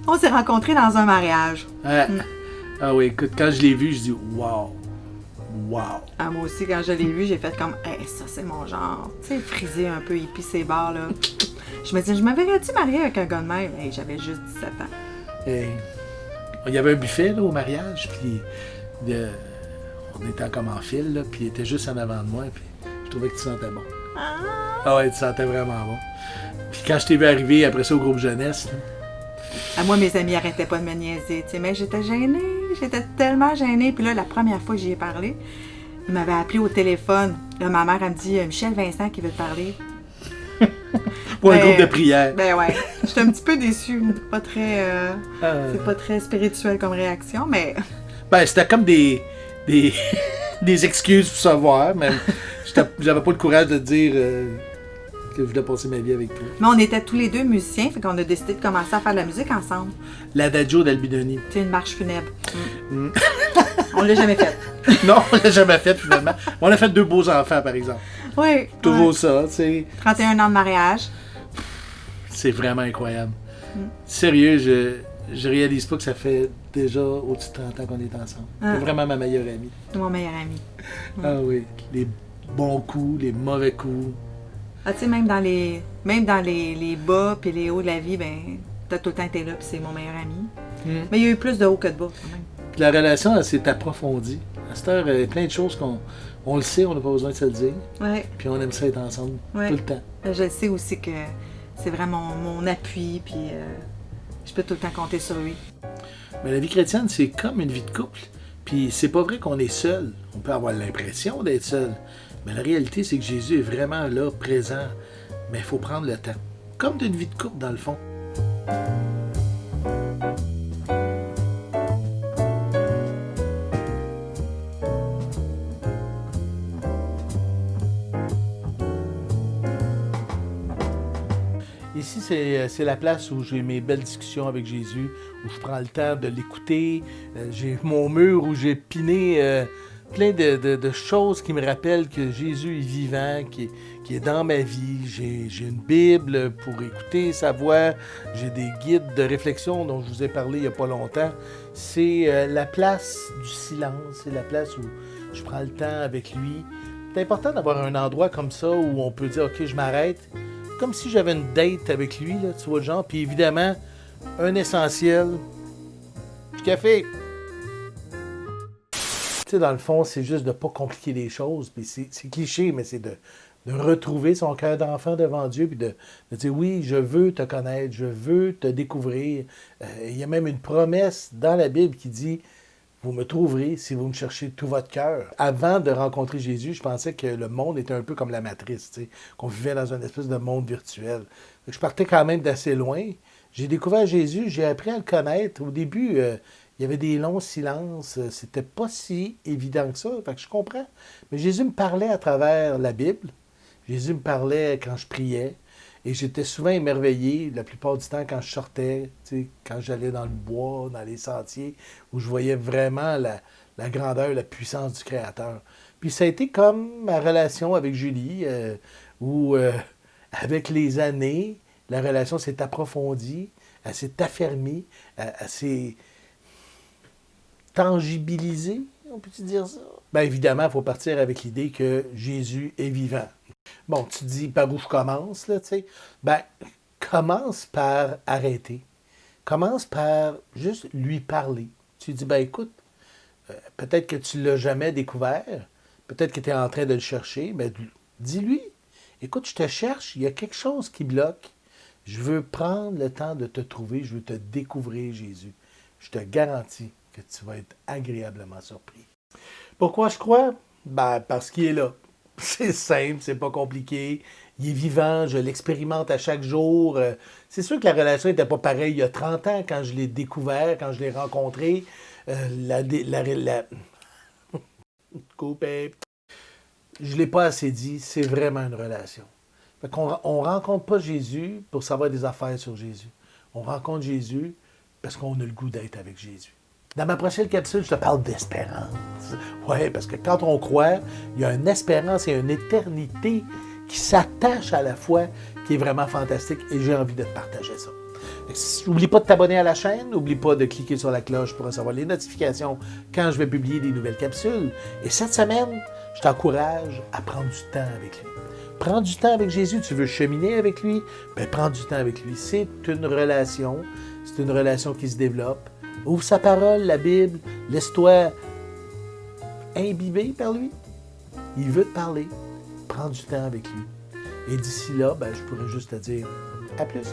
On s'est rencontrés dans un mariage. Ah oui, écoute, quand je l'ai vu, je dis wow. Wow. Ah, moi aussi, quand je l'ai vu, j'ai fait comme, hey, ça, c'est mon genre. Tu sais, frisé un peu, hippie, ces bars, là. Je me disais, je m'avais-tu marié avec un gars de même? Hey, j'avais juste 17 ans. Et il y avait un buffet là, au mariage, puis on était comme en file, là, puis il était juste en avant de moi, puis je trouvais que tu sentais bon. Ah ouais, tu sentais vraiment bon. Puis quand je t'ai vu arriver après ça au groupe jeunesse, là, moi, mes amis arrêtaient pas de me niaiser, tu sais, mais j'étais gênée, j'étais tellement gênée. Puis là, la première fois que j'y ai parlé, il m'avait appelé au téléphone. Là, ma mère, elle me dit, Michel Vincent qui veut te parler. pour un groupe de prière. Ben ouais, j'étais un petit peu déçue. C'est pas très spirituel comme réaction, mais... Ben, c'était comme des excuses pour savoir, mais j'avais pas le courage de dire que je voulais passer ma vie avec toi. Mais on était tous les deux musiciens, fait qu'on a décidé de commencer à faire de la musique ensemble. L'Adagio d'Albidoni. C'est une marche funèbre. On l'a jamais faite. Non, on l'a jamais faite finalement. On a fait 2 beaux enfants, par exemple. Oui. Toujours ça, tu sais. 31 ans de mariage. C'est vraiment incroyable. Sérieux, je réalise pas que ça fait déjà au-dessus de 30 ans qu'on est ensemble. C'est vraiment ma meilleure amie. Mon meilleur ami. Ah oui, les bons coups, les mauvais coups. Ah, tu sais, même dans les bas puis les hauts de la vie, ben, t'as tout le temps été là, puis c'est mon meilleur ami. Mais il y a eu plus de hauts que de bas, quand même. Puis la relation, elle s'est approfondie. À cette heure, il y a plein de choses on le sait, on n'a pas besoin de se le dire. Ouais. Puis on aime ça être ensemble tout le temps. Je sais aussi que c'est vraiment mon appui, puis je peux tout le temps compter sur lui. Mais la vie chrétienne, c'est comme une vie de couple. Puis c'est pas vrai qu'on est seul. On peut avoir l'impression d'être seul. Mais la réalité, c'est que Jésus est vraiment là, présent. Mais il faut prendre le temps. Comme d'une vie de couple, dans le fond. Ici, c'est la place où j'ai mes belles discussions avec Jésus, où je prends le temps de l'écouter. J'ai mon mur où j'ai piné plein de choses qui me rappellent que Jésus est vivant, qui est dans ma vie. J'ai une Bible pour écouter sa voix. J'ai des guides de réflexion dont je vous ai parlé il n'y a pas longtemps. C'est la place du silence, c'est la place où je prends le temps avec lui. C'est important d'avoir un endroit comme ça où on peut dire « Ok, je m'arrête ». Comme si j'avais une date avec lui, là, tu vois le genre. Puis évidemment, un essentiel, du café. Tu sais, dans le fond, c'est juste de ne pas compliquer les choses. Puis c'est cliché, mais c'est de retrouver son cœur d'enfant devant Dieu. Puis de dire, oui, je veux te connaître, je veux te découvrir. Il y a même une promesse dans la Bible qui dit, vous me trouverez si vous me cherchez de tout votre cœur. Avant de rencontrer Jésus, je pensais que le monde était un peu comme la matrice, tu sais, qu'on vivait dans une espèce de monde virtuel. Je partais quand même d'assez loin. J'ai découvert Jésus, j'ai appris à le connaître. Au début, il y avait des longs silences. C'était pas si évident que ça. Fait que je comprends. Mais Jésus me parlait à travers la Bible. Jésus me parlait quand je priais. Et j'étais souvent émerveillé, la plupart du temps, quand je sortais, quand j'allais dans le bois, dans les sentiers, où je voyais vraiment la grandeur, la puissance du Créateur. Puis ça a été comme ma relation avec Julie, où, avec les années, la relation s'est approfondie, elle s'est affermie, elle s'est tangibilisée, on peut-tu dire ça? Bien évidemment, il faut partir avec l'idée que Jésus est vivant. Bon, tu dis par où je commence, là, tu sais. Ben, commence par arrêter. Commence par juste lui parler. Tu lui dis, ben écoute, peut-être que tu ne l'as jamais découvert, peut-être que tu es en train de le chercher, ben dis-lui, écoute, je te cherche, il y a quelque chose qui bloque. Je veux prendre le temps de te trouver, je veux te découvrir, Jésus. Je te garantis que tu vas être agréablement surpris. Pourquoi je crois? Ben, parce qu'il est là. C'est simple, c'est pas compliqué. Il est vivant, je l'expérimente à chaque jour. C'est sûr que la relation n'était pas pareille il y a 30 ans quand je l'ai découvert, quand je l'ai rencontré. Coupé. Je ne l'ai pas assez dit, c'est vraiment une relation. On ne rencontre pas Jésus pour savoir des affaires sur Jésus. On rencontre Jésus parce qu'on a le goût d'être avec Jésus. Dans ma prochaine capsule, je te parle d'espérance. Oui, parce que quand on croit, il y a une espérance et une éternité qui s'attachent à la foi, qui est vraiment fantastique, et j'ai envie de te partager ça. N'oublie pas de t'abonner à la chaîne, n'oublie pas de cliquer sur la cloche pour recevoir les notifications quand je vais publier des nouvelles capsules. Et cette semaine, je t'encourage à prendre du temps avec lui. Prends du temps avec Jésus, tu veux cheminer avec lui, ben prends du temps avec lui. C'est une relation qui se développe. Ouvre sa parole, la Bible, laisse-toi imbiber par lui. Il veut te parler. Prends du temps avec lui. Et d'ici là, ben, je pourrais juste te dire à plus.